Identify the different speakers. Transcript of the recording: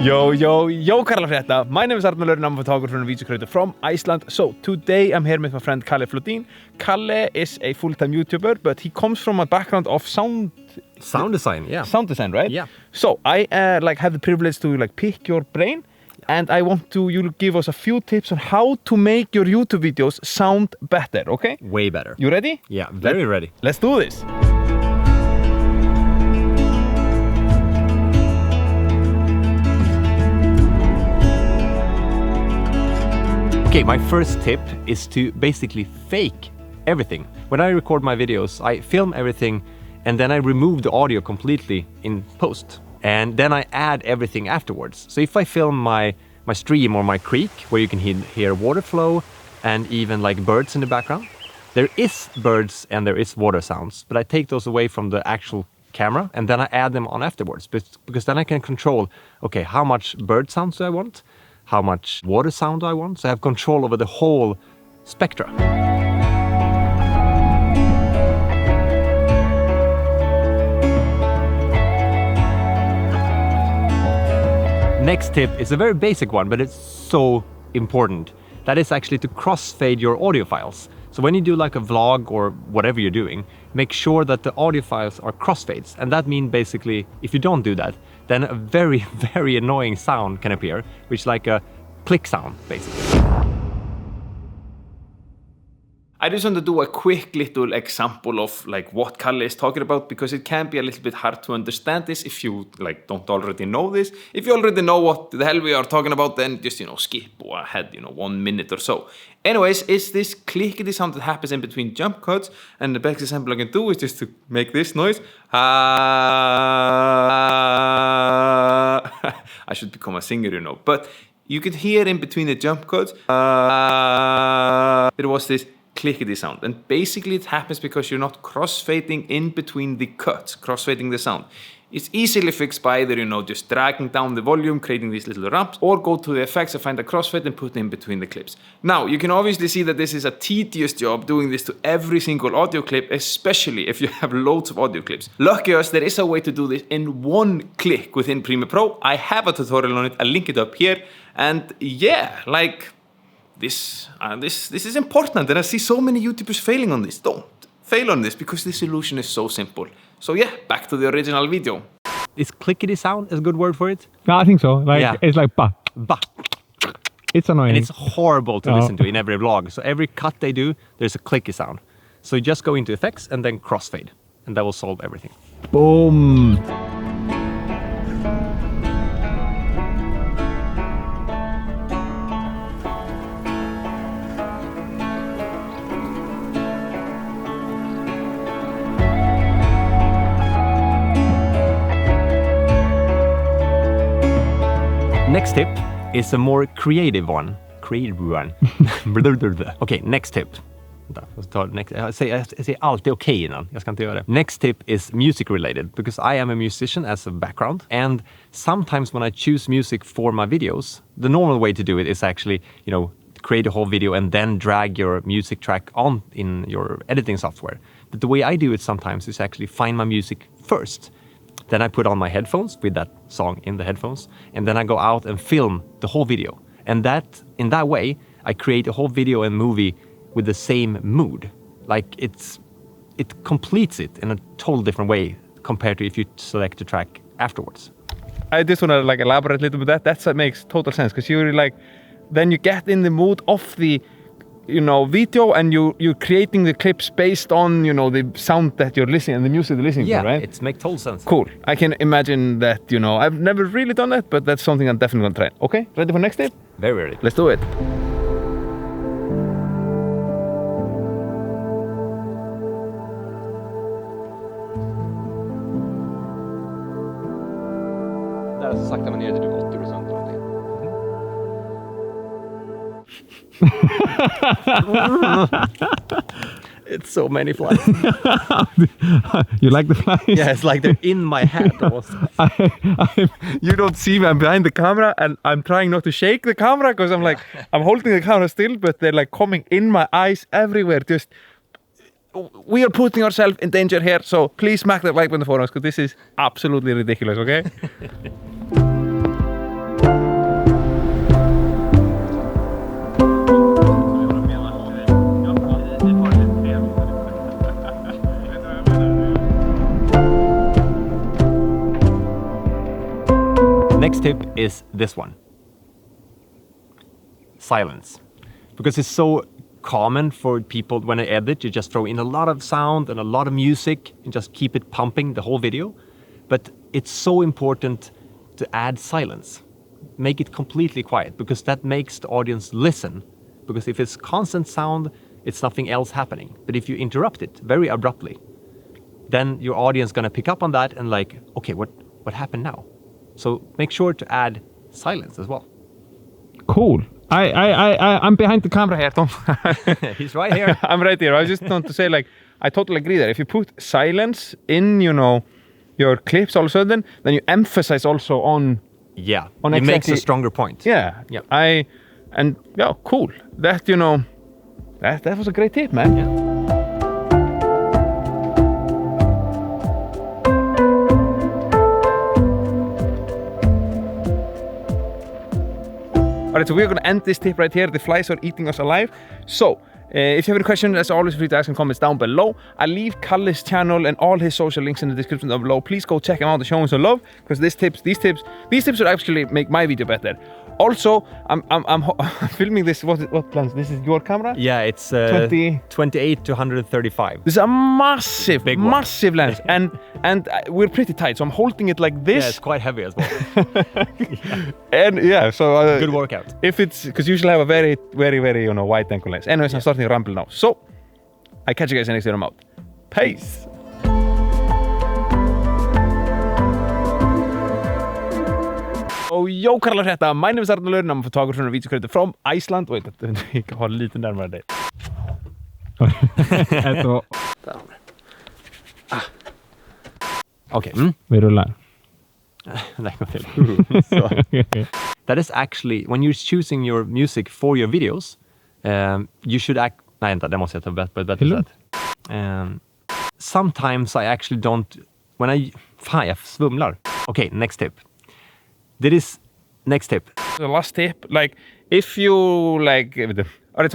Speaker 1: Yo, Karla Frétta. My name is Arnar Lörn. I'm a photographer and video creator from Iceland. So today I'm here with my friend Kalle Flodin. Kalle is a full-time YouTuber, but he comes from a background of sound design, yeah. Sound design, right?
Speaker 2: Yeah.
Speaker 1: So I have the privilege to pick your brain, and I want you to give us a few tips on how to make your YouTube videos sound better, okay?
Speaker 2: Way better.
Speaker 1: You ready?
Speaker 2: Yeah, very ready.
Speaker 1: Let's do this.
Speaker 2: Okay, my first tip is to basically fake everything. When I record my videos, I film everything and then I remove the audio completely in post. And then I add everything afterwards. So if I film my stream or my creek, where you can hear water flow and even like birds in the background, there is birds and there is water sounds, but I take those away from the actual camera and then I add them on afterwards, because then I can control, okay, how much bird sounds do I want? How much water sound do I want? So I have control over the whole spectra. Next tip is a very basic one, but it's so important. That is actually to crossfade your audio files. So when you do like a vlog or whatever you're doing, make sure that the audio files are crossfades. And that means basically, if you don't do that, then a very, very annoying sound can appear, which is like a click sound, basically.
Speaker 1: I just want to do a quick little example of what Kalle is talking about, because it can be a little bit hard to understand this if you don't already know this. If you already know what the hell we are talking about, then just skip ahead 1 minute or so. Anyways, it's this clickety sound that happens in between jump cuts, and the best example I can do is just to make this noise. I should become a singer, but you could hear in between the jump cuts. It was this clickety sound, and basically it happens because you're not crossfading in between the cuts, crossfading the sound. It's easily fixed by either just dragging down the volume, creating these little ramps, or go to the effects and find a crossfade and put it in between the clips. Now you can obviously see that this is a tedious job doing this to every single audio clip, especially if you have loads of audio clips. Lucky us, there is a way to do this in one click within Premiere Pro. I have a tutorial on it, I'll link it up here, and yeah, This is important, and I see so many YouTubers failing on this. Don't fail on this, because the solution is so simple. So yeah, back to the original video.
Speaker 2: Is clickety sound a good word for it?
Speaker 3: No, I think so. It's like bah.
Speaker 2: Bah.
Speaker 3: It's annoying.
Speaker 2: And it's horrible to listen to in every vlog. So every cut they do, there's a clicky sound. So you just go into effects and then crossfade, and that will solve everything.
Speaker 3: Boom.
Speaker 2: Next tip is a more creative one. Okay, next tip. Jag säger alltid okej innan. Jag ska inte göra det. Next tip is music related, because I am a musician as a background, and sometimes when I choose music for my videos, the normal way to do it is actually, create a whole video and then drag your music track on in your editing software. But the way I do it sometimes is actually find my music first. Then I put on my headphones with that song in the headphones, and then I go out and film the whole video. And in that way, I create a whole video and movie with the same mood. It completes it in a total different way compared to if you select the track afterwards.
Speaker 1: I just want to elaborate a little bit. That makes total sense, because you're then you get in the mood of the video, and you're creating the clips based on the sound that you're listening and the music you're listening to, right?
Speaker 2: Yeah, it makes total sense.
Speaker 1: Cool. I can imagine that. I've never really done that, but that's something I'm definitely gonna try. Okay, ready for next tip?
Speaker 2: Very ready.
Speaker 1: Let's do it.
Speaker 2: Där så sakta man ner till 80% eller någonting. It's so many flies.
Speaker 3: You like the flies?
Speaker 2: Yeah, it's like they're in my hat almost.
Speaker 1: You don't see me, I'm behind the camera, and I'm trying not to shake the camera, because I'm holding the camera still, but they're coming in my eyes everywhere. We are putting ourselves in danger here, so please smack that like button for us, because this is absolutely ridiculous, okay?
Speaker 2: tip is this one. Silence. Because it's so common for people when they edit, you just throw in a lot of sound and a lot of music and just keep it pumping the whole video. But it's so important to add silence. Make it completely quiet, because that makes the audience listen. Because if it's constant sound, it's nothing else happening. But if you interrupt it very abruptly, then your audience is gonna pick up on that and like, okay, what happened now? So make sure to add silence as well.
Speaker 3: Cool. I'm behind the camera here. Don't.
Speaker 2: He's right here.
Speaker 1: I'm right here. I just want to say, like, I totally agree there. If you put silence in, you know, your clips all of a sudden, then you emphasize also on.
Speaker 2: Yeah.
Speaker 1: On
Speaker 2: it makes a stronger point.
Speaker 1: Yeah.
Speaker 2: Yeah.
Speaker 1: Cool. That, you know, that was a great tip, man.
Speaker 2: Yeah.
Speaker 1: Alright, so we're going to end this tip right here. The flies are eating us alive. So, if you have any questions, as always, free to ask in comments down below. I'll leave Kalle's channel and all his social links in the description down below. Please go check him out and show him some love, because these tips would actually make my video better. Also, I'm filming this. What lens? This is your camera?
Speaker 2: Yeah, it's 28 to 135.
Speaker 1: This is a massive,
Speaker 2: Big one.
Speaker 1: massive lens, and we're pretty tight, so I'm holding it like this.
Speaker 2: Yeah, it's quite heavy as well.
Speaker 1: And yeah, so
Speaker 2: Good workout.
Speaker 1: If it's because you usually have a very, very, very, you know, wide angle lens. Anyways, I'm starting to ramble now. So I catch you guys in the next video. I'm out. Peace. Oh, yo, Karlar Hetta. My name is Arnaldur, and I'm a photographer and video creator from Iceland. Wait, jag har lite närmare dig.
Speaker 2: Okay.
Speaker 3: Vi rullar.
Speaker 2: That is actually, when you're choosing your music for your videos, you should act... Nej, vänta, det måste jag ta bättre sätt. Sometimes I actually don't... Fan, jag svumlar. Okay, next tip. Next tip.
Speaker 1: The last tip, like, if you, like... Alright,